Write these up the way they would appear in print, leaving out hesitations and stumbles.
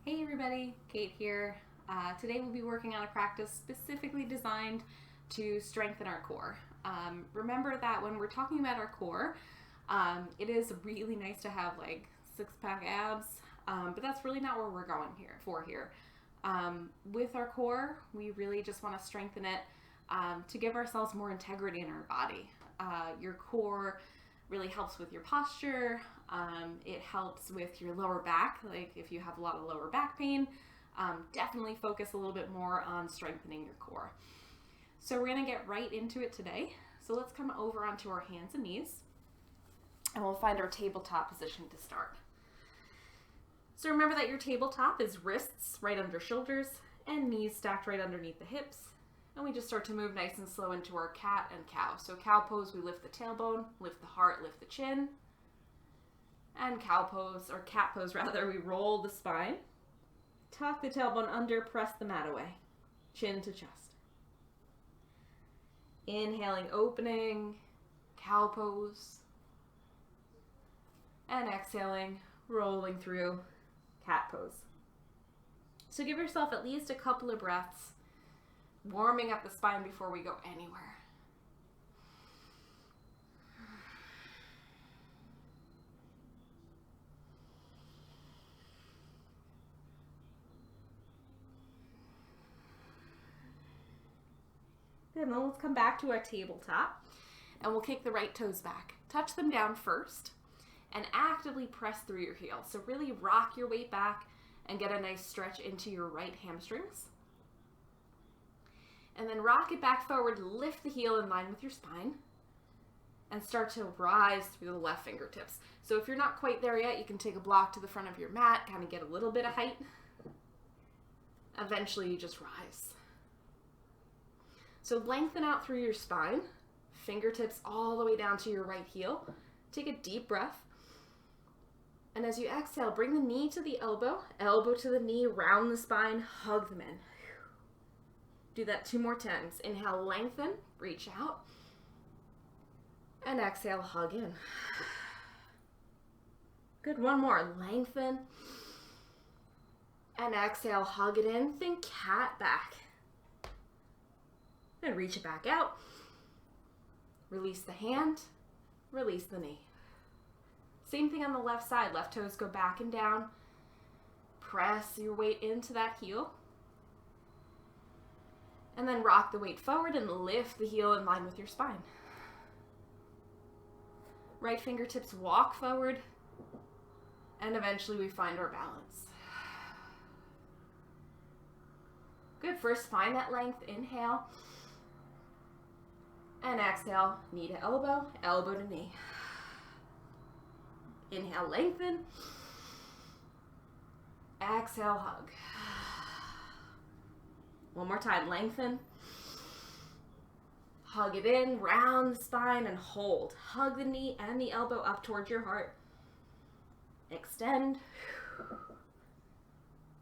Hey everybody, Kate here. Today we'll be working on a practice specifically designed to strengthen our core. Remember that when we're talking about our core, it is really nice to have like six-pack abs, but that's really not what we're going here. With our core, we really just want to strengthen it to give ourselves more integrity in our body. Your core really helps with your posture. It helps with your lower back, like if you have a lot of lower back pain, definitely focus a little bit more on strengthening your core. So we're going to get right into it today. So let's come over onto our hands and knees, and we'll find our tabletop position to start. So remember that your tabletop is wrists right under shoulders and knees stacked right underneath the hips. And we just start to move nice and slow into our cat and cow. So cow pose, we lift the tailbone, lift the heart, lift the chin. And cow pose, or cat pose rather, we roll the spine, tuck the tailbone under, press the mat away, chin to chest. Inhaling, opening, cow pose. And exhaling, rolling through, cat pose. So give yourself at least a couple of breaths, warming up the spine before we go anywhere. Good, and then let's come back to our tabletop, and we'll kick the right toes back. Touch them down first, and actively press through your heels. So really rock your weight back and get a nice stretch into your right hamstrings. And then rock it back forward, lift the heel in line with your spine, and start to rise through the left fingertips. So if you're not quite there yet, you can take a block to the front of your mat, kind of get a little bit of height. Eventually you just rise. So lengthen out through your spine, fingertips all the way down to your right heel. Take a deep breath. And as you exhale, bring the knee to the elbow to the knee, round the spine, hug them in. Do that 2 more times. Inhale, lengthen, reach out. And exhale, hug in. Good, 1 more. Lengthen. And exhale, hug it in. Think cat back. And reach it back out. Release the hand. Release the knee. Same thing on the left side. Left toes go back and down. Press your weight into that heel. And then rock the weight forward and lift the heel in line with your spine. Right fingertips walk forward. And eventually we find our balance. Good. First, find that length. Inhale. And exhale, knee to elbow, elbow to knee. Inhale, lengthen. Exhale, hug. 1 more time, lengthen. Hug it in, round the spine and hold. Hug the knee and the elbow up towards your heart. Extend.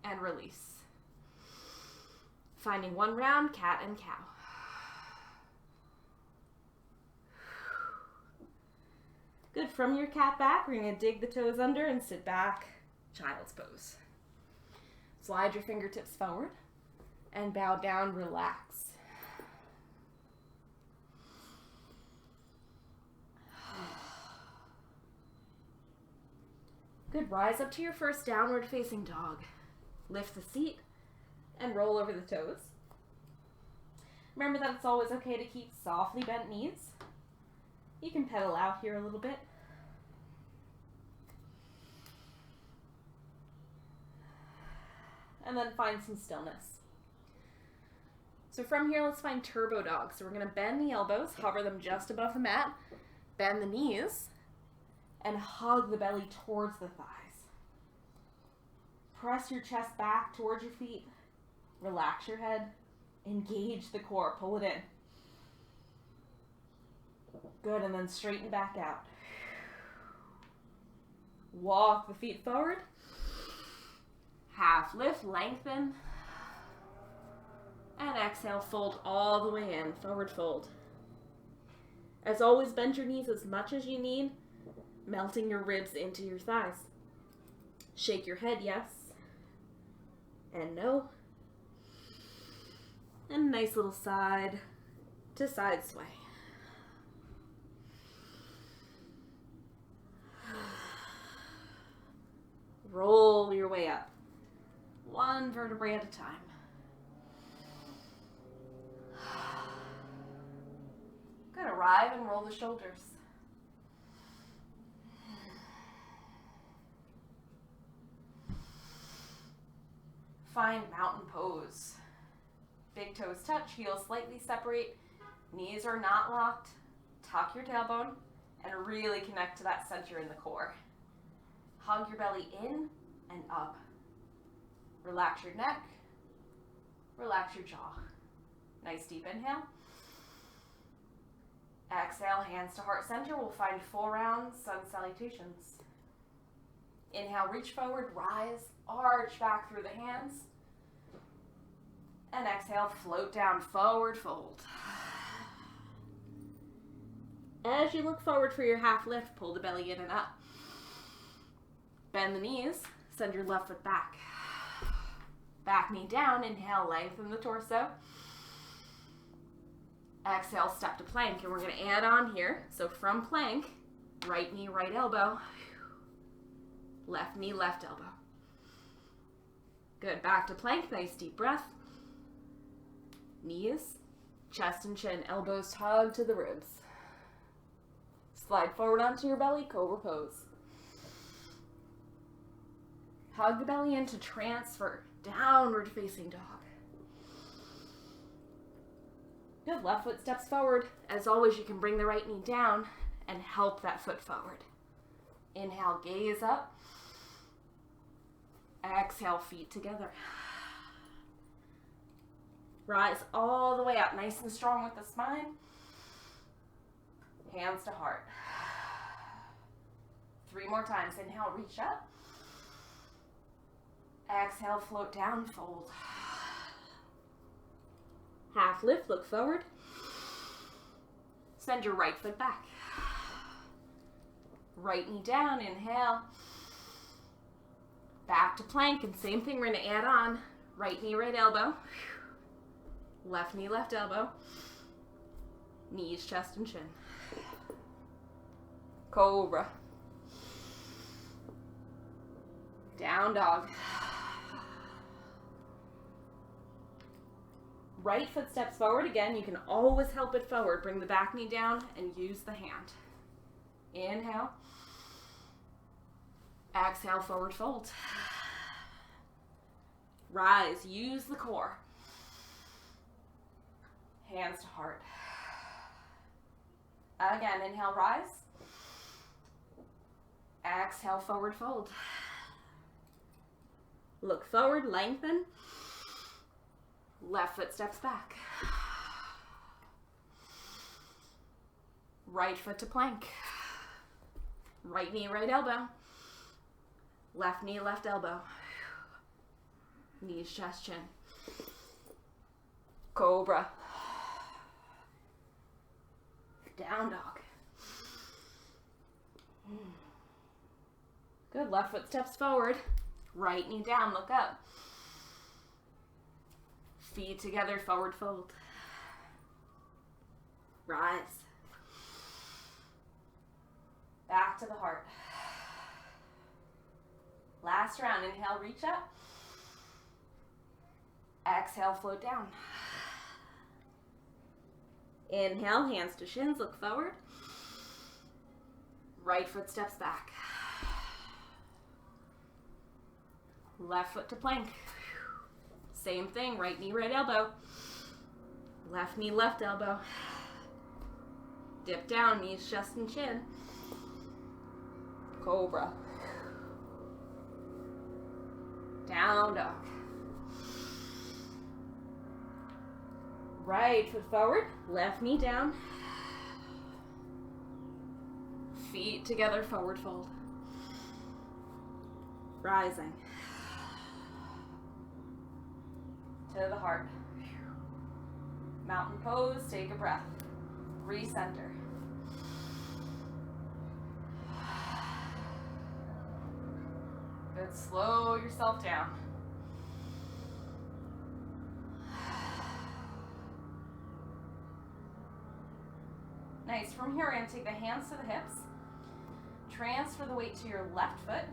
And release. Finding 1 round, cat and cow. Good, from your cat back, we're going to dig the toes under and sit back, child's pose. Slide your fingertips forward and bow down, relax. Good, rise up to your first downward facing dog. Lift the seat and roll over the toes. Remember that it's always okay to keep softly bent knees. You can pedal out here a little bit. And then find some stillness. So from here, let's find turbo dog. So we're going to bend the elbows, hover them just above the mat, bend the knees, and hug the belly towards the thighs. Press your chest back towards your feet. Relax your head. Engage the core. Pull it in. Good, and then straighten back out. Walk the feet forward. Half lift, lengthen. And exhale, fold all the way in, forward fold. As always, bend your knees as much as you need, melting your ribs into your thighs. Shake your head, yes. and no. And nice little side to side sway. Roll your way up, one vertebrae at a time. Good, arrive and roll the shoulders. Find mountain pose. Big toes touch, heels slightly separate, knees are not locked. Tuck your tailbone and really connect to that center in the core. Hug your belly in and up. Relax your neck, relax your jaw. Nice deep inhale. Exhale, hands to heart center. We'll find full round sun salutations. Inhale, reach forward, rise, arch back through the hands. And exhale, float down, forward fold. As you look forward for your half lift, pull the belly in and up. Bend the knees, send your left foot back. Back knee down, inhale, lengthen the torso. Exhale, step to plank, and we're going to add on here. So from plank, right knee, right elbow. Left knee, left elbow. Good, back to plank, nice deep breath. Knees, chest and chin, elbows tug to the ribs. Slide forward onto your belly, cobra pose. Hug the belly in to transfer, downward facing dog. Good, left foot steps forward. As always, you can bring the right knee down and help that foot forward. Inhale, gaze up. Exhale, feet together. Rise all the way up, nice and strong with the spine. Hands to heart. 3 more times. Inhale, reach up. Exhale, float down, fold. Half lift, look forward. Send your right foot back. Right knee down, inhale. Back to plank, and same thing, we're gonna add on. Right knee, right elbow. Left knee, left elbow. Knees, chest, and chin. Cobra. Down dog. Right foot steps forward again. You can always help it forward. Bring the back knee down and use the hand. Inhale. Exhale, forward fold. Rise, use the core. Hands to heart. Again, inhale, rise. Exhale, forward fold. Look forward, lengthen. Left foot steps back. Right foot to plank. Right knee, right elbow. Left knee, left elbow. Knees, chest, chin. Cobra. Down dog. Good, left foot steps forward. Right knee down, look up. Feet together, forward fold. Rise. Back to the heart. Last round, inhale, reach up. Exhale, float down. Inhale, hands to shins, look forward. Right foot steps back. Left foot to plank. Same thing, right knee, right elbow. Left knee, left elbow. Dip down, knees, chest, and chin. Cobra. Down dog. Right foot forward, left knee down. Feet together, forward fold. Rising. To the heart. Mountain pose, take a breath. Recenter. Good, slow yourself down. Nice. From here, we're going to take the hands to the hips, transfer the weight to your left foot,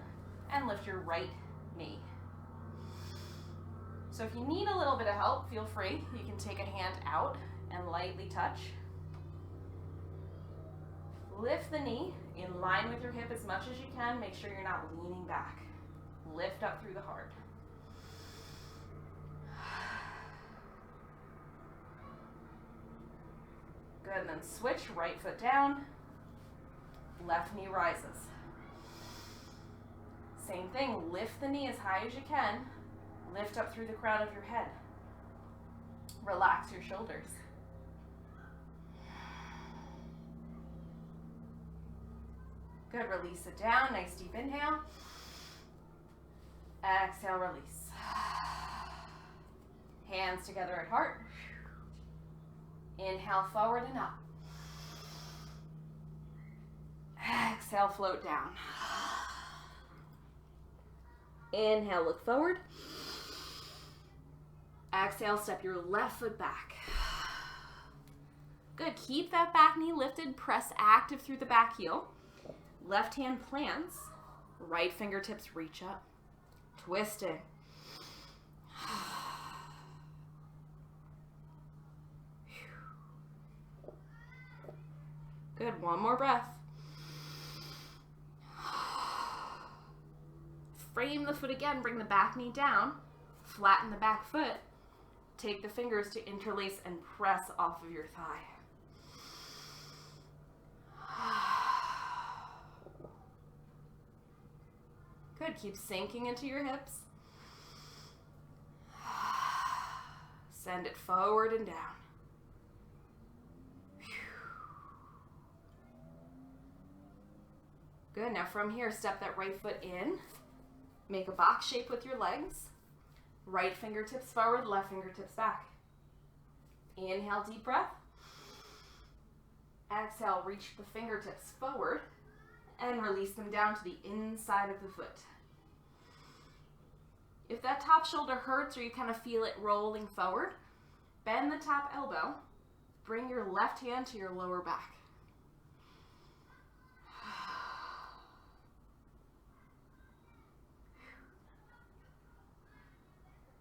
and lift your right knee. So if you need a little bit of help, feel free. You can take a hand out and lightly touch. Lift the knee in line with your hip as much as you can. Make sure you're not leaning back. Lift up through the heart. Good, and then switch, right foot down, left knee rises. Same thing, lift the knee as high as you can. Lift up through the crown of your head. Relax your shoulders. Good, release it down, nice deep inhale. Exhale, release. Hands together at heart. Inhale, forward and up. Exhale, float down. Inhale, look forward. Exhale, step your left foot back. Good, keep that back knee lifted, press active through the back heel. Left hand plants, right fingertips reach up. Twisting. Good, one more breath. Frame the foot again, bring the back knee down, flatten the back foot, take the fingers to interlace and press off of your thigh. Good, keep sinking into your hips. Send it forward and down. Good, now from here, step that right foot in. Make a box shape with your legs. Right fingertips forward, left fingertips back. Inhale, deep breath. Exhale, reach the fingertips forward and release them down to the inside of the foot. If that top shoulder hurts or you kind of feel it rolling forward, bend the top elbow. Bring your left hand to your lower back.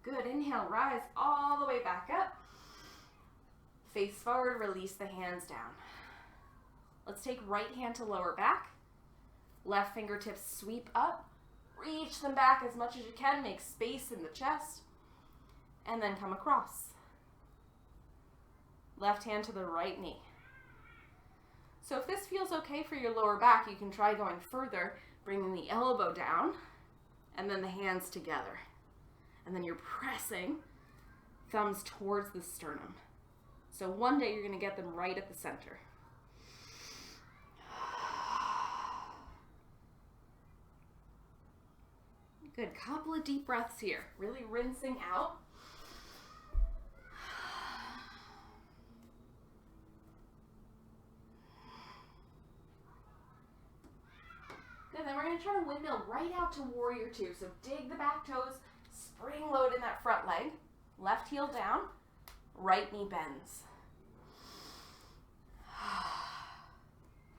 Good, inhale, rise all the way back up. Face forward, release the hands down. Let's take right hand to lower back. Left fingertips sweep up. Reach them back as much as you can. Make space in the chest. And then come across. Left hand to the right knee. So if this feels okay for your lower back, you can try going further, bringing the elbow down and then the hands together. And then you're pressing thumbs towards the sternum. So one day you're going to get them right at the center. Good, couple of deep breaths here. Really rinsing out. Good, then we're going to try to windmill right out to warrior two. So dig the back toes, spring load in that front leg. Left heel down, right knee bends.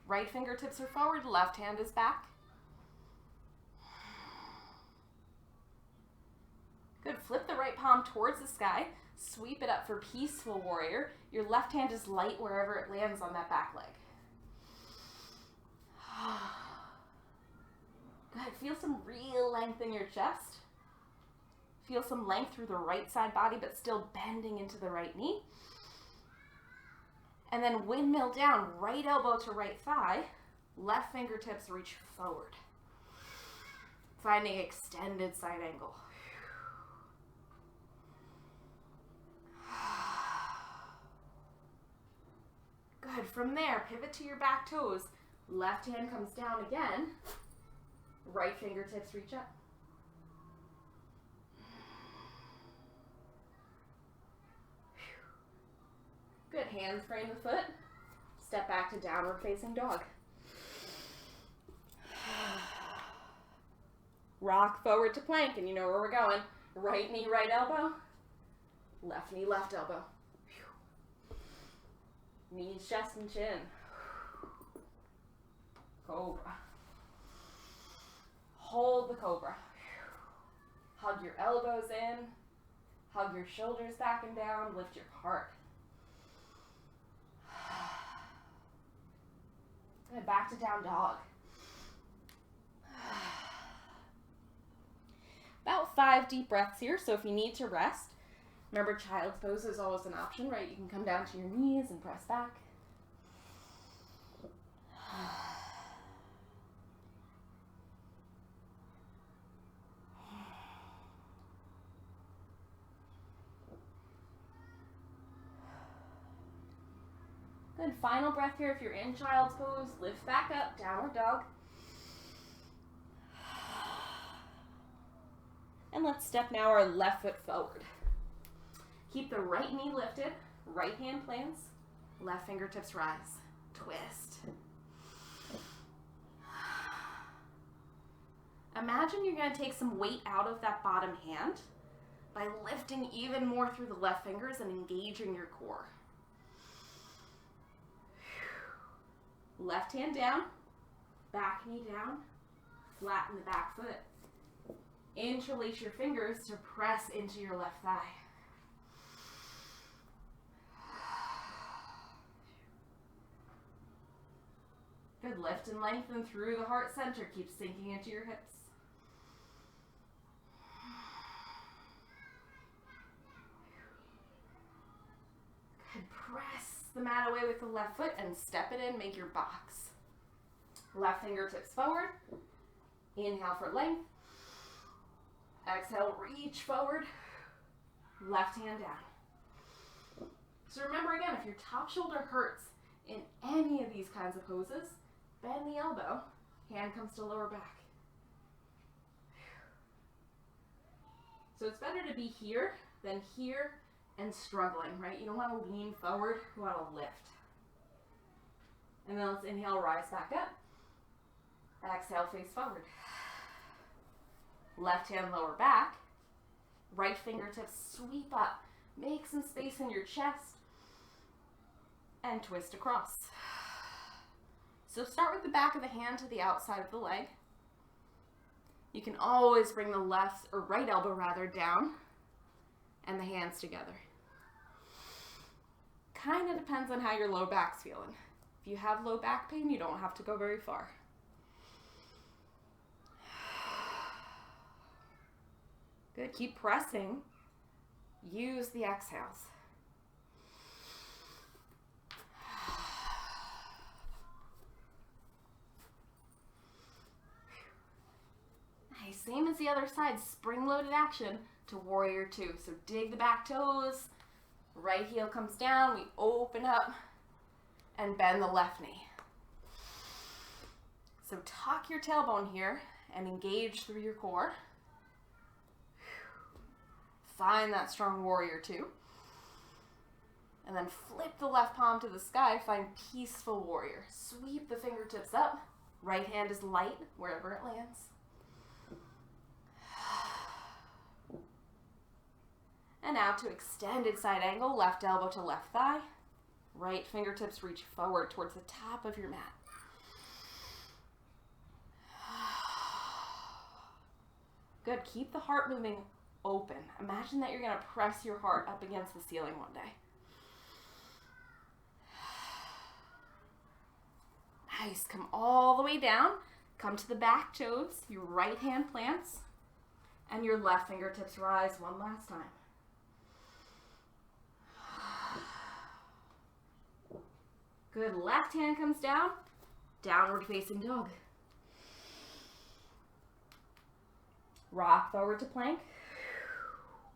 Right fingertips are forward, left hand is back. Good, flip the right palm towards the sky, sweep it up for peaceful warrior. Your left hand is light wherever it lands on that back leg. Good, feel some real length in your chest. Feel some length through the right side body, but still bending into the right knee. And then windmill down, right elbow to right thigh, left fingertips reach forward. Finding extended side angle. Good, from there, pivot to your back toes. Left hand comes down again. Right fingertips reach up. Good, hands frame the foot. Step back to downward facing dog. Rock forward to plank, and you know where we're going. Right knee, right elbow. Left knee, left elbow. Knees, chest, and chin. Cobra. Hold the cobra. Hug your elbows in. Hug your shoulders back and down. Lift your heart. Good. Back to down dog. About 5 deep breaths here, so if you need to rest, remember child's pose is always an option, right? You can come down to your knees and press back. Good. Final breath here. If you're in child's pose, lift back up, downward dog. And let's step now our left foot forward. Keep the right knee lifted, right hand plants, left fingertips rise. Twist. Imagine you're going to take some weight out of that bottom hand by lifting even more through the left fingers and engaging your core. Left hand down, back knee down, flatten the back foot. Interlace your fingers to press into your left thigh. Good. Lift and lengthen through the heart center. Keep sinking into your hips. Good. Press the mat away with the left foot and step it in. Make your box. Left fingertips forward. Inhale for length. Exhale, reach forward. Left hand down. So remember again, if your top shoulder hurts in any of these kinds of poses, bend the elbow, hand comes to lower back. So it's better to be here than here and struggling, right? You don't want to lean forward, you want to lift. And then let's inhale, rise back up. Exhale, face forward. Left hand lower back. Right fingertips sweep up. Make some space in your chest. And twist across. So start with the back of the hand to the outside of the leg. You can always bring the left or right elbow rather down and the hands together. Kind of depends on how your low back's feeling. If you have low back pain, you don't have to go very far. Good. Keep pressing. Use the exhales. Nice. Same as the other side. Spring-loaded action to warrior two. So dig the back toes. Right heel comes down. We open up and bend the left knee. So tuck your tailbone here and engage through your core. Find that strong warrior two. And then flip the left palm to the sky. Find peaceful warrior. Sweep the fingertips up. Right hand is light wherever it lands. And now to extended side angle. Left elbow to left thigh. Right fingertips reach forward towards the top of your mat. Good. Keep the heart moving open. Imagine that you're going to press your heart up against the ceiling one day. Nice. Come all the way down. Come to the back toes. Your right hand plants. And your left fingertips rise one last time. Good. Left hand comes down. Downward facing dog. Rock forward to plank.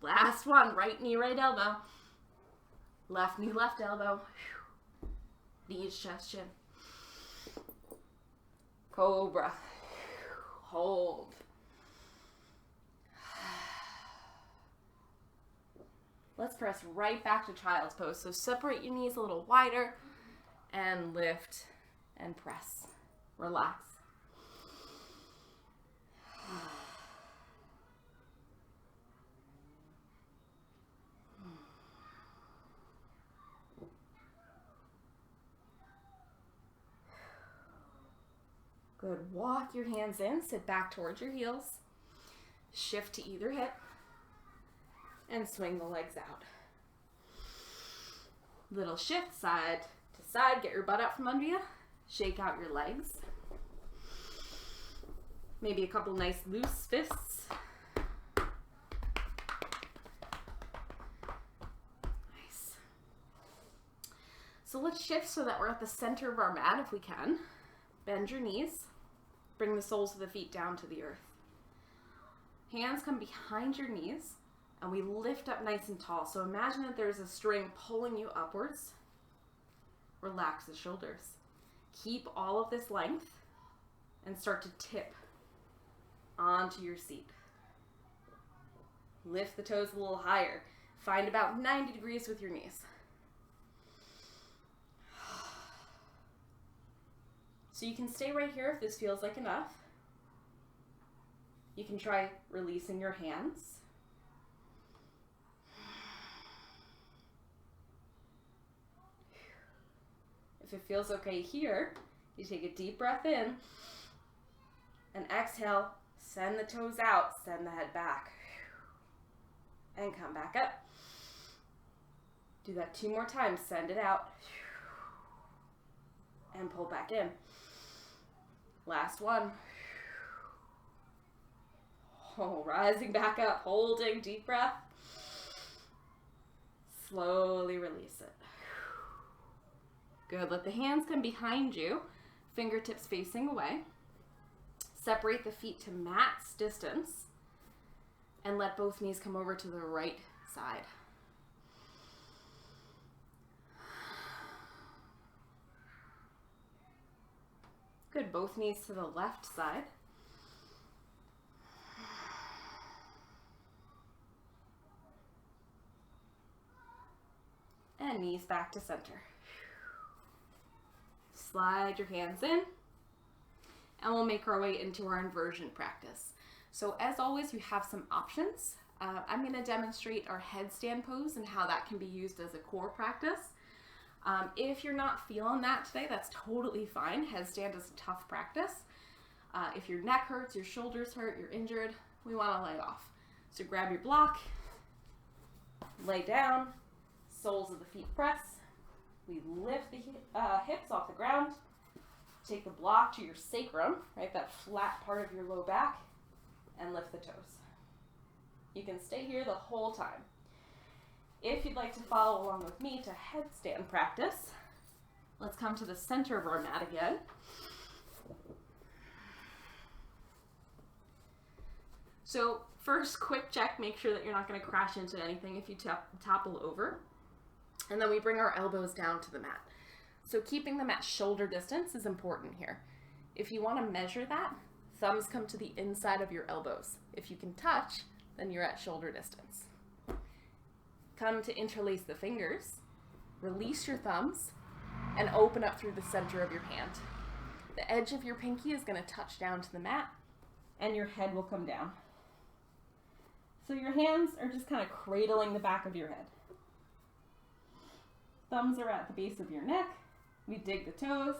Last one. Right knee, right elbow. Left knee, left elbow. Knees, chest, chin. Cobra. Hold. Let's press right back to child's pose. So separate your knees a little wider and lift and press. Relax. Good. Walk your hands in, sit back towards your heels. Shift to either hip. And swing the legs out. Little shift side to side. Get your butt out from under you. Shake out your legs. Maybe a couple nice loose fists. Nice. So let's shift so that we're at the center of our mat if we can. Bend your knees. Bring the soles of the feet down to the earth. Hands come behind your knees and we lift up nice and tall. So imagine that there's a string pulling you upwards. Relax the shoulders. Keep all of this length and start to tip onto your seat. Lift the toes a little higher. Find about 90 degrees with your knees. So you can stay right here if this feels like enough. You can try releasing your hands. If it feels okay here, you take a deep breath in and exhale, send the toes out, send the head back, and come back up. Do that 2 more times, send it out, and pull back in. Last one. Oh, rising back up, holding, deep breath. Slowly release it. Good, let the hands come behind you, fingertips facing away. Separate the feet to mat's distance and let both knees come over to the right side. Good, both knees to the left side. And knees back to center. Slide your hands in. And we'll make our way into our inversion practice. So as always, you have some options. I'm going to demonstrate our headstand pose and how that can be used as a core practice. If you're not feeling that today, that's totally fine. Headstand is a tough practice. If your neck hurts, your shoulders hurt, you're injured, we want to lay off. So grab your block, lay down, soles of the feet press. We lift the hips off the ground. Take the block to your sacrum, right, that flat part of your low back, and lift the toes. You can stay here the whole time. If you'd like to follow along with me to headstand practice, let's come to the center of our mat again. So first, quick check, make sure that you're not going to crash into anything if you topple over. And then we bring our elbows down to the mat. So keeping them at shoulder distance is important here. If you want to measure that, thumbs come to the inside of your elbows. If you can touch, then you're at shoulder distance. Come to interlace the fingers, release your thumbs, and open up through the center of your hand. The edge of your pinky is going to touch down to the mat, and your head will come down. So your hands are just kind of cradling the back of your head. Thumbs are at the base of your neck. We dig the toes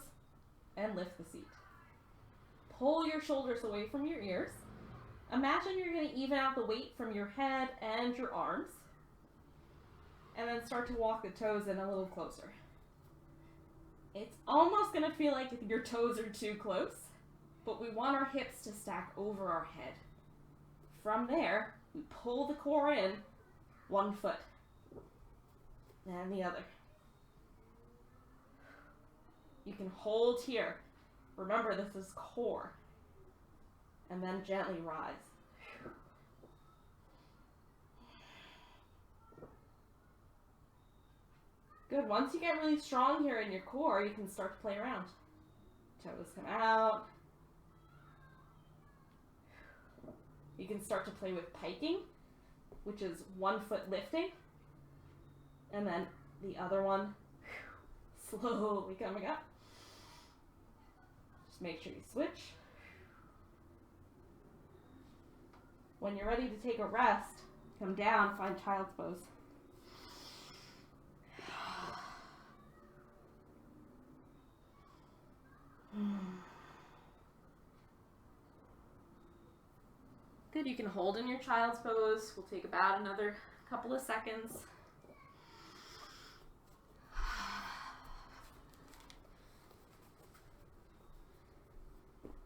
and lift the seat. Pull your shoulders away from your ears. Imagine you're going to even out the weight from your head and your arms. And then start to walk the toes in a little closer. It's almost going to feel like your toes are too close, but we want our hips to stack over our head. From there, we pull the core in, one foot, and the other. You can hold here. Remember, this is core. And then gently rise. Good. Once you get really strong here in your core, you can start to play around. Toes come out. You can start to play with piking, which is 1 foot lifting. And then the other one slowly coming up. Just make sure you switch. When you're ready to take a rest, come down, find child's pose. Good, you can hold in your child's pose. We'll take about another couple of seconds.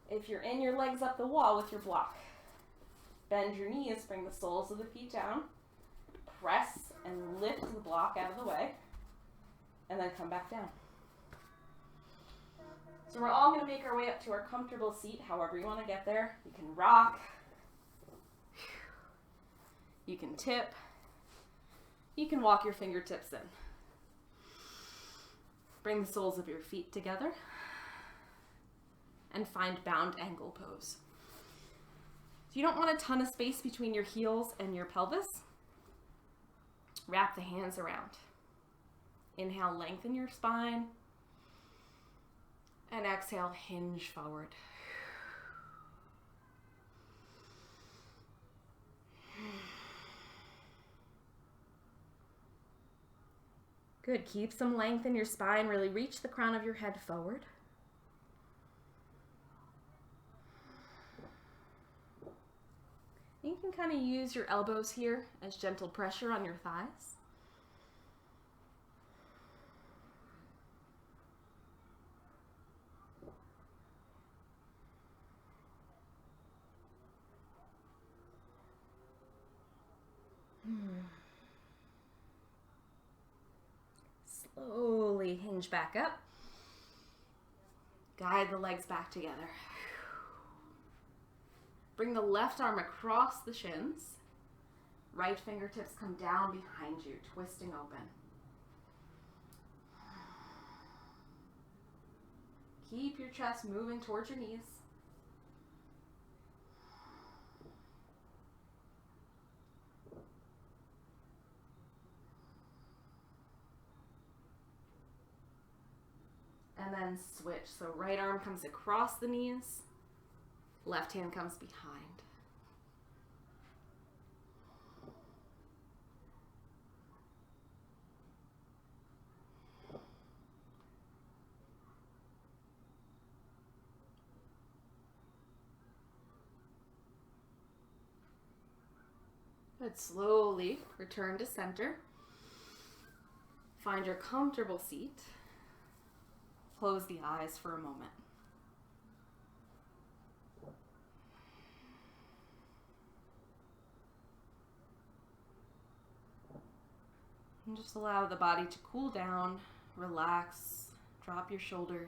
If you're in, your legs up the wall with your block. Bend your knees, bring the soles of the feet down. Press and lift the block out of the way. And then come back down. So we're all going to make our way up to our comfortable seat, however you want to get there. You can rock. You can tip. You can walk your fingertips in. Bring the soles of your feet together. And find bound angle pose. If you don't want a ton of space between your heels and your pelvis, wrap the hands around. Inhale, lengthen your spine. And exhale, hinge forward. Good, keep some length in your spine. Really reach the crown of your head forward. You can kind of use your elbows here as gentle pressure on your thighs. Slowly hinge back up. Guide the legs back together. Bring the left arm across the shins. Right fingertips come down behind you, twisting open. Keep your chest moving towards your knees. And then switch. So right arm comes across the knees. Left hand comes behind. Good. Slowly return to center. Find your comfortable seat. Close the eyes for a moment. And just allow the body to cool down, relax, drop your shoulders.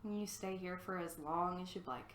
And you stay here for as long as you'd like.